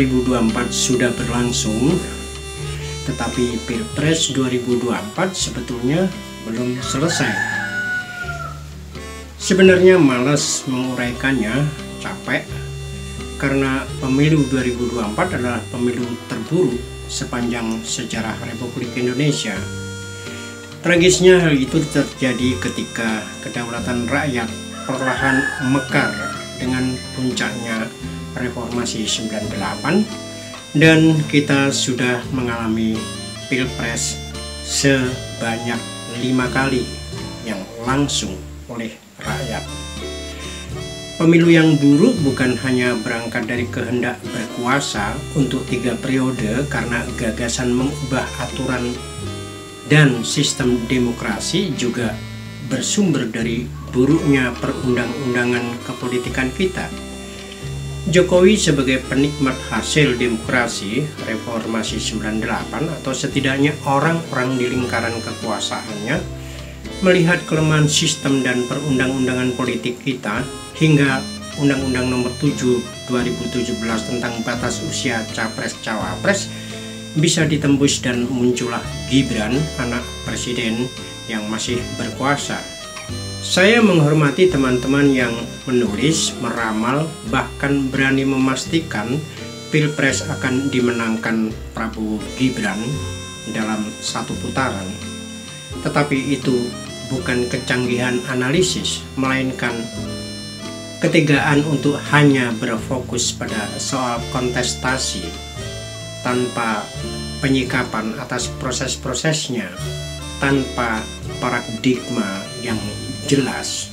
2024 sudah berlangsung, tetapi Pilpres 2024 sebetulnya belum selesai. Sebenarnya malas menguraikannya, capek, karena pemilu 2024 adalah pemilu terburuk sepanjang sejarah Republik Indonesia. Tragisnya hal itu terjadi ketika kedaulatan rakyat perlahan mekar dengan puncaknya reformasi 98, dan kita sudah mengalami pilpres sebanyak 5 kali yang langsung oleh rakyat. Pemilu yang buruk bukan hanya berangkat dari kehendak berkuasa untuk 3 periode karena gagasan mengubah aturan dan sistem demokrasi, juga bersumber dari buruknya perundang-undangan kepolitikan kita. Jokowi sebagai penikmat hasil demokrasi reformasi 98, atau setidaknya orang-orang di lingkaran kekuasaannya, melihat kelemahan sistem dan perundang-undangan politik kita hingga Undang-Undang Nomor 7 2017 tentang batas usia Capres-Cawapres bisa ditembus, dan muncullah Gibran, anak presiden yang masih berkuasa. Saya menghormati teman-teman yang menulis, meramal, bahkan berani memastikan Pilpres akan dimenangkan Prabowo Gibran dalam 1 putaran. Tetapi itu bukan kecanggihan analisis, melainkan ketegaan untuk hanya berfokus pada soal kontestasi tanpa penyikapan atas proses-prosesnya, tanpa paradigma yang jelas.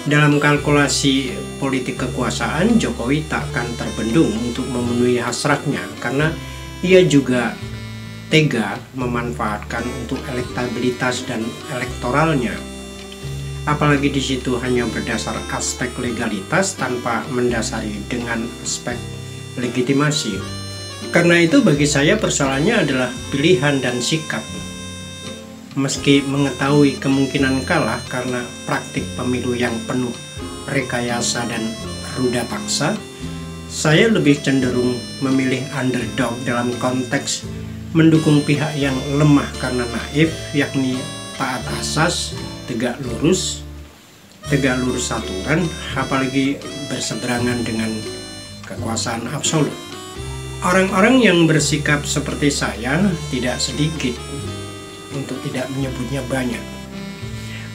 Dalam kalkulasi politik kekuasaan, Jokowi takkan terbendung untuk memenuhi hasratnya, karena ia juga tega memanfaatkan untuk elektabilitas dan elektoralnya. Apalagi di situ hanya berdasar aspek legalitas tanpa mendasari dengan aspek legitimasi. Karena itu bagi saya persoalannya adalah pilihan dan sikap. Meski mengetahui kemungkinan kalah karena praktik pemilu yang penuh rekayasa dan ruda paksa, saya lebih cenderung memilih underdog dalam konteks mendukung pihak yang lemah karena naif, yakni taat asas, tegak lurus aturan, apalagi berseberangan dengan kekuasaan absolut. Orang-orang yang bersikap seperti saya tidak sedikit, untuk tidak menyebutnya banyak.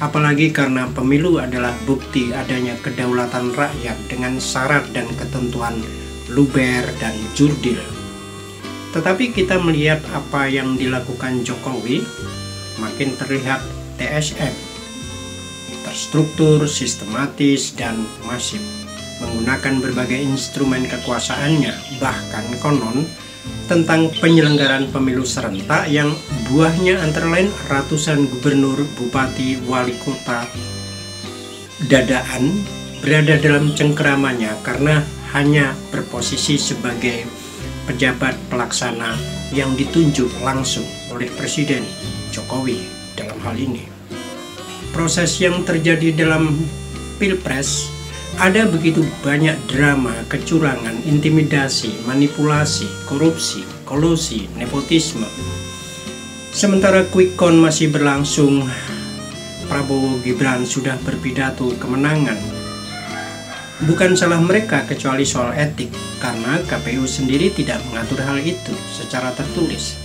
Apalagi karena pemilu adalah bukti adanya kedaulatan rakyat dengan syarat dan ketentuan luber dan jurdil. Tetapi kita melihat apa yang dilakukan Jokowi, makin terlihat TSM, terstruktur, sistematis, dan masif, menggunakan berbagai instrumen kekuasaannya, bahkan konon tentang penyelenggaraan pemilu serentak yang buahnya antara lain ratusan gubernur, bupati, wali kota dadaan berada dalam cengkeramannya karena hanya berposisi sebagai pejabat pelaksana yang ditunjuk langsung oleh Presiden Jokowi dalam hal ini. Proses yang terjadi dalam Pilpres, ada begitu banyak drama, kecurangan, intimidasi, manipulasi, korupsi, kolusi, nepotisme. Sementara quick count masih berlangsung, Prabowo Gibran sudah berpidato kemenangan. Bukan salah mereka kecuali soal etik, karena KPU sendiri tidak mengatur hal itu secara tertulis.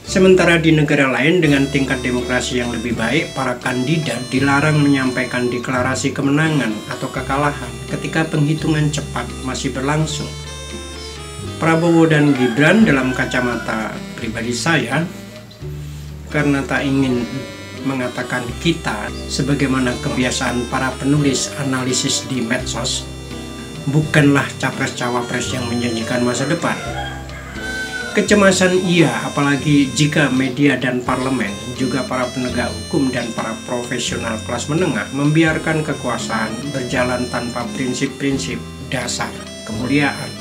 Sementara di negara lain dengan tingkat demokrasi yang lebih baik, para kandidat dilarang menyampaikan deklarasi kemenangan atau kekalahan ketika penghitungan cepat masih berlangsung. Prabowo dan Gibran dalam kacamata pribadi saya, karena tak ingin mengatakan kita sebagaimana kebiasaan para penulis analisis di medsos, bukanlah capres-cawapres yang menjanjikan masa depan. Kecemasan iya, apalagi jika media dan parlemen, juga para penegak hukum dan para profesional kelas menengah membiarkan kekuasaan berjalan tanpa prinsip-prinsip dasar kemuliaan.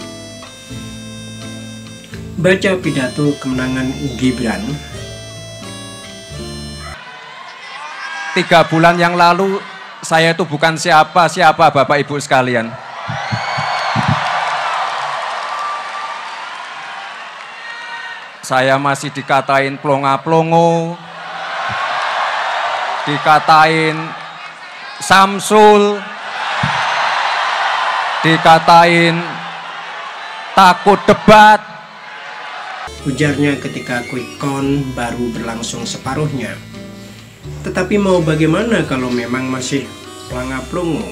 Baca pidato kemenangan Gibran. 3 bulan yang lalu saya itu bukan siapa-siapa Bapak Ibu sekalian. saya masih dikatain plonga-plongo, dikatain Samsul, dikatain takut debat. Ujarnya ketika quick count baru berlangsung separuhnya. Tetapi mau bagaimana kalau memang masih planga-plongo,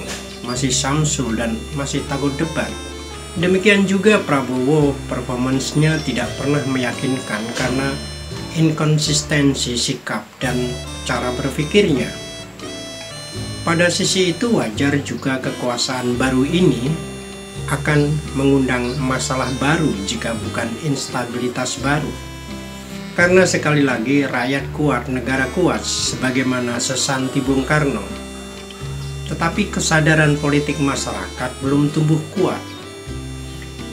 masih Samsul, dan masih takut debat? Demikian juga Prabowo, performansnya tidak pernah meyakinkan karena inkonsistensi sikap dan cara berpikirnya. Pada sisi itu wajar juga kekuasaan baru ini akan mengundang masalah baru jika bukan instabilitas baru. Karena sekali lagi rakyat kuat, negara kuat sebagaimana sesanti Bung Karno. Tetapi kesadaran politik masyarakat belum tumbuh kuat.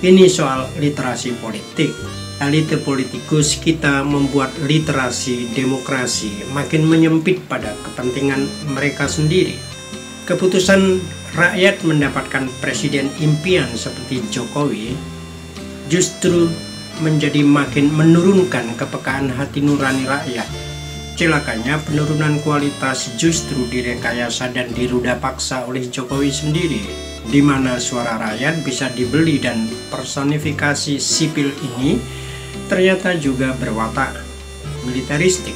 Ini soal literasi politik. Elite politikus kita membuat literasi demokrasi makin menyempit pada kepentingan mereka sendiri. Keputusan rakyat mendapatkan presiden impian seperti Jokowi justru menjadi makin menurunkan kepekaan hati nurani rakyat. Celakanya penurunan kualitas justru direkayasa dan diruda paksa oleh Jokowi sendiri, di mana suara rakyat bisa dibeli dan personifikasi sipil ini ternyata juga berwatak militeristik.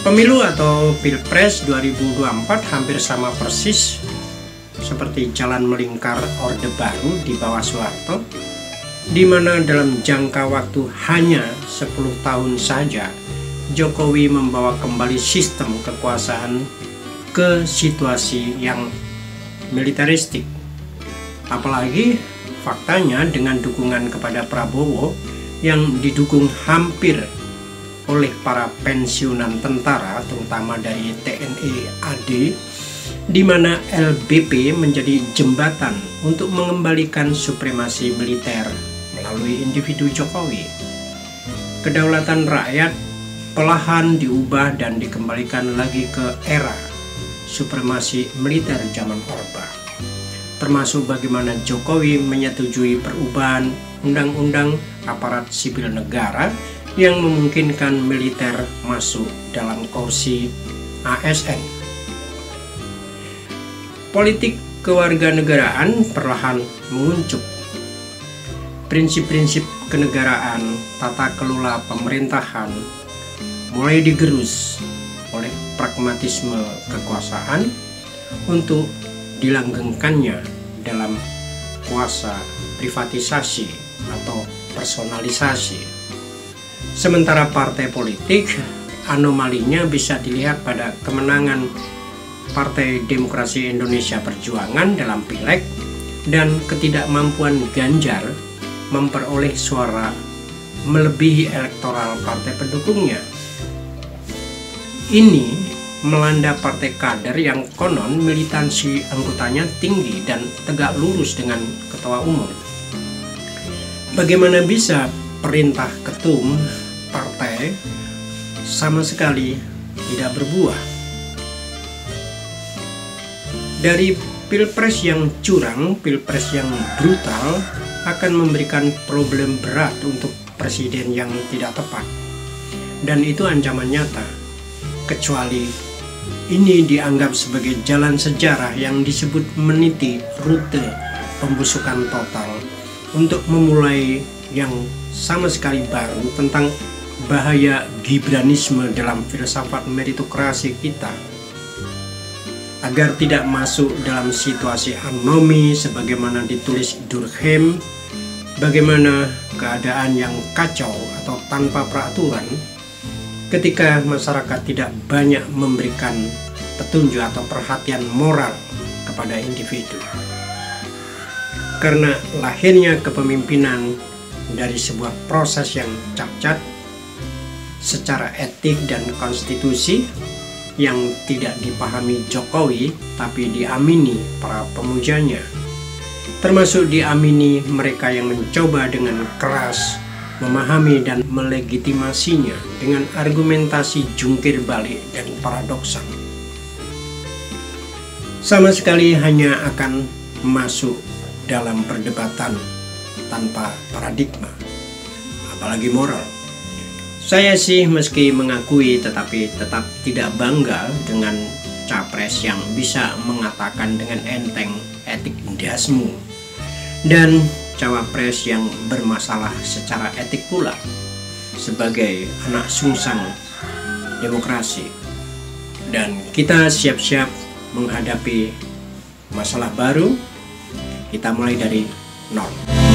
Pemilu atau Pilpres 2024 hampir sama persis seperti jalan melingkar Orde Baru di bawah Soeharto, di mana dalam jangka waktu hanya 10 tahun saja Jokowi membawa kembali sistem kekuasaan ke situasi yang militeristik. Apalagi faktanya dengan dukungan kepada Prabowo yang didukung hampir oleh para pensiunan tentara, terutama dari TNI AD, di mana LBP menjadi jembatan untuk mengembalikan supremasi militer melalui individu Jokowi. Kedaulatan rakyat perlahan diubah dan dikembalikan lagi ke era supremasi militer zaman Orba, termasuk bagaimana Jokowi menyetujui perubahan undang-undang aparat sipil negara yang memungkinkan militer masuk dalam kursi ASN. Politik kewarganegaraan perlahan menguncup. Prinsip-prinsip kenegaraan, tata kelola pemerintahan mulai digerus oleh pragmatisme kekuasaan untuk dilanggengkannya dalam kuasa privatisasi atau personalisasi. Sementara partai politik, anomalinya bisa dilihat pada kemenangan Partai Demokrasi Indonesia Perjuangan dalam Pileg dan ketidakmampuan Ganjar memperoleh suara melebihi elektoral partai pendukungnya. Ini melanda partai kader yang konon militansi anggotanya tinggi dan tegak lurus dengan ketua umum. Bagaimana bisa perintah ketum partai sama sekali tidak berbuah? Dari pilpres yang curang, pilpres yang brutal akan memberikan problem berat untuk presiden yang tidak tepat. Dan itu ancaman nyata, kecuali ini dianggap sebagai jalan sejarah yang disebut meniti rute pembusukan total untuk memulai yang sama sekali baru tentang bahaya Gibranisme dalam filsafat meritokrasi kita. Agar tidak masuk dalam situasi anomi sebagaimana ditulis Durkheim, bagaimana keadaan yang kacau atau tanpa peraturan ketika masyarakat tidak banyak memberikan petunjuk atau perhatian moral kepada individu. Karena lahirnya kepemimpinan dari sebuah proses yang cacat secara etik dan konstitusi yang tidak dipahami Jokowi tapi diamini para pemujanya, termasuk diamini mereka yang mencoba dengan keras memahami dan melegitimasinya dengan argumentasi jungkir balik dan paradoksan. Sama sekali hanya akan masuk dalam perdebatan tanpa paradigma, apalagi moral. Saya sih meski mengakui tetapi tetap tidak bangga dengan capres yang bisa mengatakan dengan enteng etik dasmu, dan cawapres yang bermasalah secara etik pula. Sebagai anak sungsang demokrasi, dan kita siap-siap menghadapi masalah baru, kita mulai dari nol.